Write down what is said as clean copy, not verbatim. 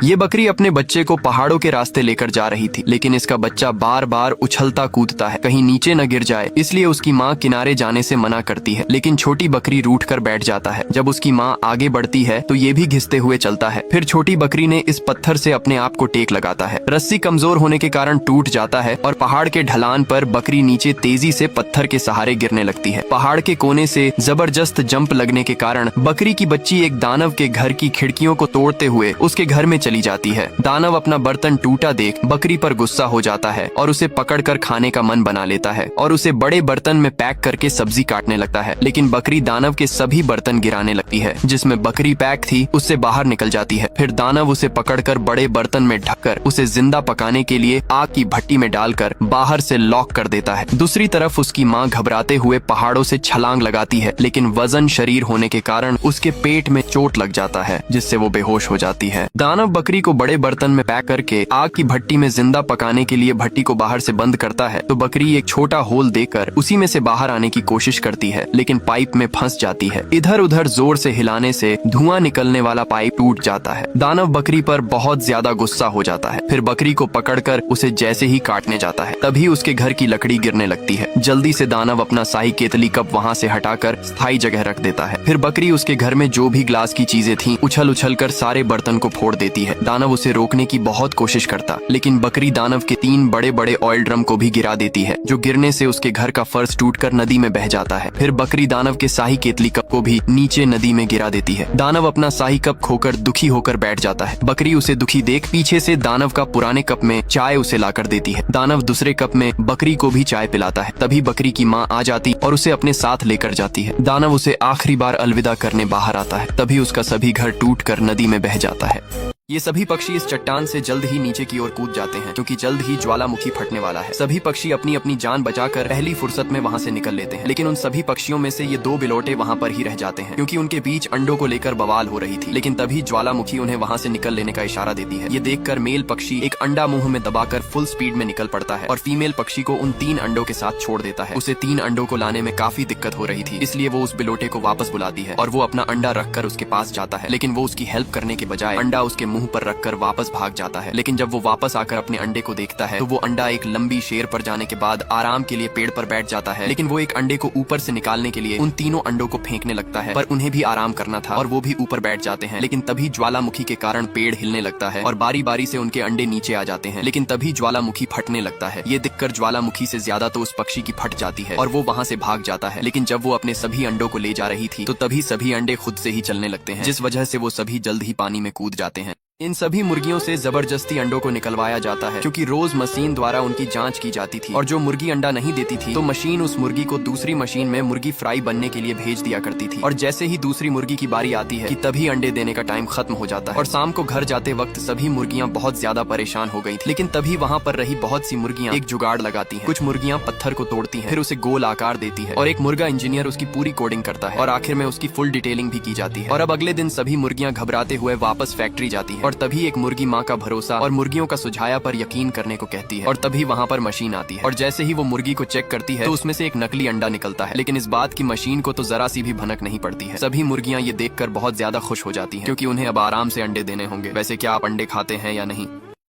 ये बकरी अपने बच्चे को पहाड़ों के रास्ते लेकर जा रही थी, लेकिन इसका बच्चा बार बार उछलता कूदता है, कहीं नीचे न गिर जाए, इसलिए उसकी माँ किनारे जाने से मना करती है। लेकिन छोटी बकरी रूठ कर बैठ जाता है। जब उसकी माँ आगे बढ़ती है तो ये भी घिसते हुए चलता है। फिर छोटी बकरी ने इस पत्थर से अपने आप को टेक लगाता है। रस्सी कमजोर होने के कारण टूट जाता है और पहाड़ के ढलान पर बकरी नीचे तेजी से पत्थर के सहारे गिरने लगती है। पहाड़ के कोने से जबरदस्त जंप लगने के कारण बकरी की बच्ची एक दानव के घर की खिड़कियों को तोड़ते हुए उसके घर में चली जाती है। दानव अपना बर्तन टूटा देख बकरी पर गुस्सा हो जाता है और उसे पकड़कर खाने का मन बना लेता है और उसे बड़े बर्तन में पैक करके सब्जी काटने लगता है। लेकिन बकरी दानव के सभी बर्तन गिराने लगती है। जिसमें बकरी पैक थी उससे बाहर निकल जाती है। फिर दानव उसे पकड़कर बड़े बर्तन में ढककर उसे जिंदा पकाने के लिए आग की भट्टी में डालकर बाहर से लॉक कर देता है। दूसरी तरफ उसकी माँ घबराते हुए पहाड़ों से छलांग लगाती है, लेकिन वजन शरीर होने के कारण उसके पेट में चोट लग जाता है, जिससे वो बेहोश हो जाती है। दानव बकरी को बड़े बर्तन में पैक करके आग की भट्टी में जिंदा पकाने के लिए भट्टी को बाहर से बंद करता है तो बकरी एक छोटा होल देकर उसी में से बाहर आने की कोशिश करती है, लेकिन पाइप में फंस जाती है। इधर उधर जोर से हिलाने से धुआं निकलने वाला पाइप टूट जाता है। दानव बकरी पर बहुत ज्यादा गुस्सा हो जाता है। फिर बकरी को पकड़कर उसे जैसे ही काटने जाता है तभी उसके घर की लकड़ी गिरने लगती है। जल्दी से दानव अपना शाही केतली कप वहाँ से हटाकर स्थायी जगह रख देता है। फिर बकरी उसके घर में जो भी ग्लास की चीजें थीं उछल उछल कर सारे बर्तन को फोड़ देती है। दानव उसे रोकने की बहुत कोशिश करता, लेकिन बकरी दानव के 3 बड़े बड़े ऑयल ड्रम को भी गिरा देती है, जो गिरने से उसके घर का फर्श टूटकर नदी में बह जाता है। फिर बकरी दानव के शाही केतली कप को भी नीचे नदी में गिरा देती है। दानव अपना शाही कप खोकर दुखी होकर बैठ जाता है। बकरी उसे दुखी देख पीछे से दानव का पुराने कप में चाय उसे लाकर देती है। दानव दूसरे कप में बकरी को भी चाय पिलाता है। तभी बकरी की माँ आ जाती और उसे अपने साथ लेकर जाती है। दानव उसे आखिरी बार अलविदा करने बाहर आता है। तभी उसका सभी घर टूटकर नदी में बह जाता है। ये सभी पक्षी इस चट्टान से जल्द ही नीचे की ओर कूद जाते हैं, क्योंकि जल्द ही ज्वालामुखी फटने वाला है। सभी पक्षी अपनी अपनी जान बचाकर पहली फुर्सत में वहाँ से निकल लेते हैं, लेकिन उन सभी पक्षियों में से ये 2 बिलोटे वहाँ पर ही रह जाते हैं, क्योंकि उनके बीच अंडों को लेकर बवाल हो रही थी। लेकिन तभी ज्वालामुखी उन्हें वहाँ से निकल लेने का इशारा देती है। ये देखकर मेल पक्षी एक अंडा मुंह में दबाकर फुल स्पीड में निकल पड़ता है और फीमेल पक्षी को उन 3 अंडों के साथ छोड़ देता है। उसे 3 अंडों को लाने में काफी दिक्कत हो रही थी, इसलिए वो उस बिलोटे को वापस बुलाती है और वो अपना अंडा रखकर उसके पास जाता है। लेकिन वो उसकी हेल्प करने के बजाय अंडा उसके मुंह पर रखकर वापस भाग जाता है। लेकिन जब वो वापस आकर अपने अंडे को देखता है तो वो अंडा एक लंबी शेर पर जाने के बाद आराम के लिए पेड़ पर बैठ जाता है। लेकिन वो एक अंडे को ऊपर से निकालने के लिए उन 3 अंडों को फेंकने लगता है, पर उन्हें भी आराम करना था और वो भी ऊपर बैठ जाते हैं। लेकिन तभी ज्वालामुखी के कारण पेड़ हिलने लगता है और बारी बारी से उनके अंडे नीचे आ जाते हैं। लेकिन तभी ज्वालामुखी फटने लगता है। ये दिखकर ज्वालामुखी से ज्यादा तो उस पक्षी की फट जाती है और वो वहाँ से भाग जाता है। लेकिन जब वो अपने सभी अंडों को ले जा रही थी तो तभी सभी अंडे खुद से ही चलने लगते हैं, जिस वजह से वो सभी जल्द ही पानी में कूद जाते हैं। इन सभी मुर्गियों से जबरदस्ती अंडों को निकलवाया जाता है, क्योंकि रोज मशीन द्वारा उनकी जांच की जाती थी और जो मुर्गी अंडा नहीं देती थी तो मशीन उस मुर्गी को दूसरी मशीन में मुर्गी फ्राई बनने के लिए भेज दिया करती थी। और जैसे ही दूसरी मुर्गी की बारी आती है कि तभी अंडे देने का टाइम खत्म हो जाता है और शाम को घर जाते वक्त सभी मुर्गियां बहुत ज्यादा परेशान हो गई थी। लेकिन तभी वहाँ पर रही बहुत सी मुर्गियां एक जुगाड़ लगाती हैं। कुछ मुर्गियां पत्थर को तोड़ती हैं, फिर उसे गोल आकार देती है और एक मुर्गा इंजीनियर उसकी पूरी कोडिंग करता है और आखिर में उसकी फुल डिटेलिंग भी की जाती है। और अब अगले दिन सभी मुर्गियां घबराते हुए वापस फैक्ट्री जाती है और तभी एक मुर्गी माँ का भरोसा और मुर्गियों का सुझाया पर यकीन करने को कहती है। और तभी वहाँ पर मशीन आती है और जैसे ही वो मुर्गी को चेक करती है तो उसमें से एक नकली अंडा निकलता है। लेकिन इस बात की मशीन को तो जरा सी भी भनक नहीं पड़ती है। सभी मुर्गियाँ ये देखकर बहुत ज्यादा खुश हो जाती हैं, क्योंकि उन्हें अब आराम से अंडे देने होंगे। वैसे क्या आप अंडे खाते हैं या नहीं?